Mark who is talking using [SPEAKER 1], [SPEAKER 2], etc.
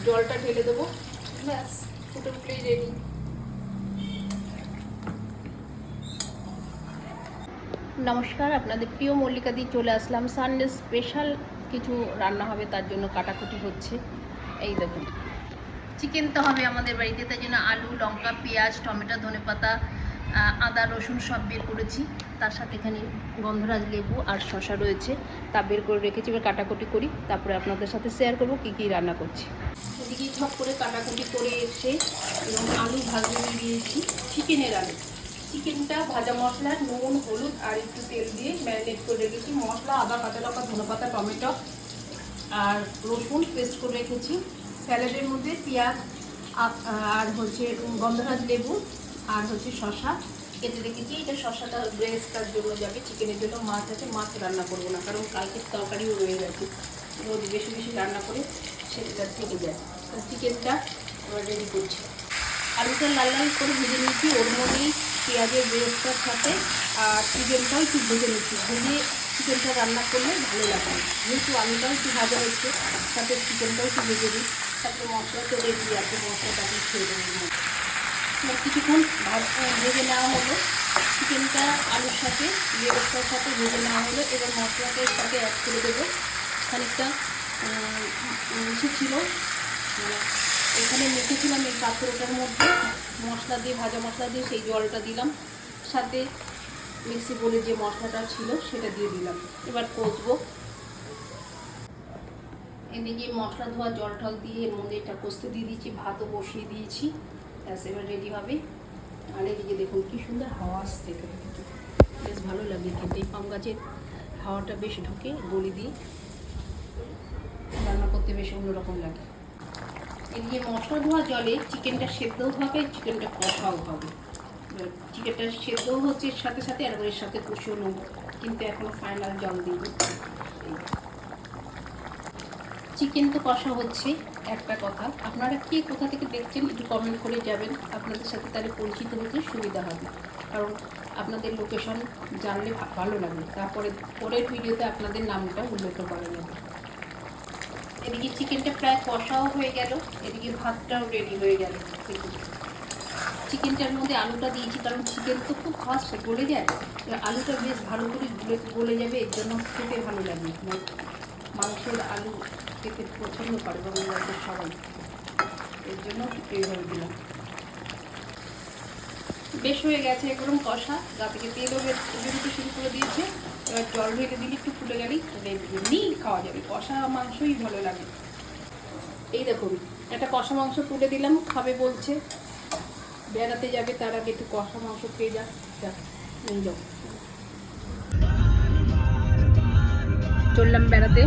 [SPEAKER 1] জলটা ঢেলে দেবো, ব্যাস ফুটে উঠলেই রেডি। নমস্কার, আপনাদের প্রিয় মল্লিকা দি চলে আসলাম। সানডে স্পেশাল কিছু রান্না হবে, তার জন্য কাটাকুটি হচ্ছে। এই দেখুন, চিকেন তো হবে আমাদের বাড়িতে, তাই জন্য আলু, লঙ্কা, পেঁয়াজ, টমেটো, ধনেপাতা, আদা, রসুন সব বের করেছি। তার সাথে এখানে গন্ধরাজ লেবু আর শসা রয়েছে, তা বের করে রেখেছি। এবার কাটাকুটি করি, তারপরে আপনাদের সাথে শেয়ার করবো কী কী রান্না করছি। এদিকে ঝপ করে কাটাকুটি করে এসে এবং আলু ভাজিয়ে দিয়েছি, চিকেনের আলু। চিকেনটা ভাজা মশলা, নুন, হলুদ আর একটু তেল দিয়ে ম্যারিনেট করে রেখেছি। মশলা আদা, কাঁচা লঙ্কা, ধনেপাতা, টমেটো আর রসুন পেস্ট করে রেখেছি। স্যালাডের মধ্যে পেঁয়াজ আর হচ্ছে গন্ধরাজ লেবু আর হচ্ছে শসা কেটে রেখেছি। এটা শসাটা ব্রেস্টটার জন্য যাবে, চিকেনের জন্য মাছ আছে, মাছ রান্না করবো না, কারণ কালকের তরকারিও রয়ে গেছে। রোজ বেশি বেশি রান্না করে সেটা থেকে যায়। চিকেনটা এবার রেডি করছি। আলুটা লাল লাল করে ভেজে নিচ্ছি, ওর মধ্যেই পেঁয়াজের ব্রেস্টটার সাথে আর চিকেনটাও একটু ভেজে নিচ্ছি। ভেজে চিকেনটা রান্না করলে ভালো লাগে, যেহেতু আলুটাও একটু ভাজা হচ্ছে, সাথে চিকেনটাও একটু ভেজে দিই। তারপরে মশলা তো রেডি আছে, মশলাটাকে ছেড়ে দেবো। কিছুক্ষণ ভেজে নেওয়া হলো, চিকেনটা আলুর সাথে ব্রেস্টটার সাথে ভেজে নেওয়া হলো। এবার মশলাটার সাথে অ্যাড করে দেবো। খানিকটা ছিল মানে এখানে মেখেছিলাম এই পাত্রটার মধ্যে মশলা দিয়ে, ভাজা মশলা দিয়ে, সেই জলটা দিলাম, সাথে মিক্সি বলে যে মশলাটা ছিল সেটা দিয়ে দিলাম। এবার কষবো। এদিকে মশলা ধোয়া জল টল দিয়ে এর মধ্যে এটা কষতে দিয়ে দিয়েছি, ভাতও বসিয়ে দিয়েছি, ব্যাস এবার রেডি হবে। আর এদিকে দেখুন কি সুন্দর হাওয়া আসছে, বেশ ভালো লাগে খেতে। এই পাম গাছের হাওয়াটা বেশ ঢুকে, গলি দিয়ে রান্না করতে বেশ অন্যরকম লাগে। এদিকে মশলা ধোয়া জলে চিকেনটা সেদ্ধও হবে, চিকেনটা কষাও হবে। চিকেনটা সেদ্ধও হচ্ছে এর সাথে সাথে, আর এর সাথে কষিয়ে নেব, কিন্তু এখনও ফাইনাল জল দিব। চিকেন তো কষা হচ্ছে। একটা কথা, আপনারা কে কোথা থেকে দেখছেন একটু কমেন্ট করে যাবেন, আপনাদের সাথে তাহলে পরিচিত হতে সুবিধা হবে, কারণ আপনাদের লোকেশন জানলে ভালো লাগে, তারপরে পরের ভিডিওতে আপনাদের নামটা উল্লেখ করা যাবে। এদিকে চিকেনটা প্রায় কষাও হয়ে গেল, এদিকে ভাতটাও রেডি হয়ে গেল। চিকেনটার মধ্যে আলুটা দিয়েছি, কারণ চিকেন তো খুব ফাস্ট গলে যায়, আলুটা বেশ ভালো করে গলে যাবে, এর জন্য খেতে ভালো লাগে। মাংসের আলু খেতে পছন্দ করে বাংলাদেশের সবাই, এর জন্য এইভাবে দিলাম। বেশ হয়ে গেছে একদম কষা, গা থেকে তেলও বেরোতে শুরু করে দিয়েছে। এবার জল ঢেলে দিলে একটু ফুটে গেলেই এমনি খাওয়া যাবে, কষা মাংসই ভালো লাগে। এই দেখুন একটা কষা মাংস তুলে দিলাম, খাবে বলছে, বেড়াতে যাবে তার আগে একটু কষা মাংস খেয়ে যাক। নিয়ে যাও, চললাম বেড়াতে।